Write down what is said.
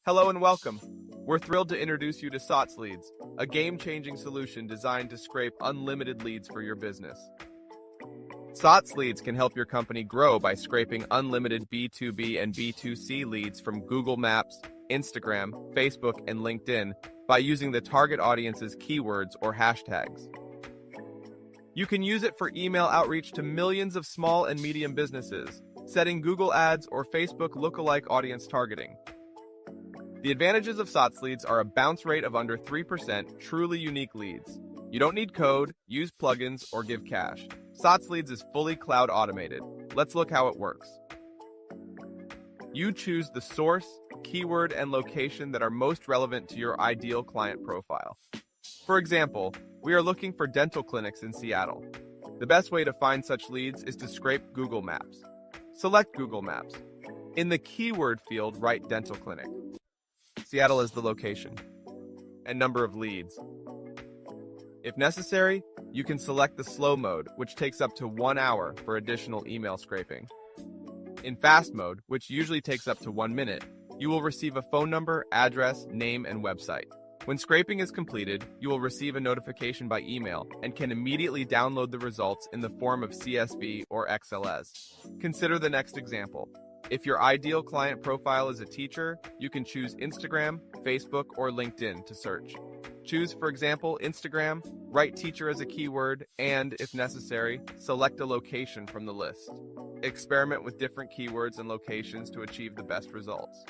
Hello and welcome. We're thrilled to introduce you to SocLeads, a game-changing solution designed to scrape unlimited leads for your business. SocLeads can help your company grow by scraping unlimited B2B and B2C leads from Google Maps, Instagram, Facebook, and LinkedIn by using the target audience's keywords or hashtags. You can use it for email outreach to millions of small and medium businesses, setting Google Ads or Facebook lookalike audience targeting. The advantages of SocLeads are a bounce rate of under 3%, truly unique leads. You don't need code, use plugins, or give cash. SocLeads is fully cloud automated. Let's look how it works. You choose the source, keyword, and location that are most relevant to your ideal client profile. For example, we are looking for dental clinics in Seattle. The best way to find such leads is to scrape Google Maps. Select Google Maps. In the keyword field, write dental clinic. Seattle is the location and number of leads. If necessary, you can select the slow mode, which takes up to 1 hour for additional email scraping. In fast mode, which usually takes up to 1 minute, you will receive a phone number, address, name, and website. When scraping is completed, you will receive a notification by email and can immediately download the results in the form of CSV or XLS. Consider the next example. If your ideal client profile is a teacher, you can choose Instagram, Facebook, or LinkedIn to search. Choose, for example, Instagram, write teacher as a keyword, and, if necessary, select a location from the list. Experiment with different keywords and locations to achieve the best results.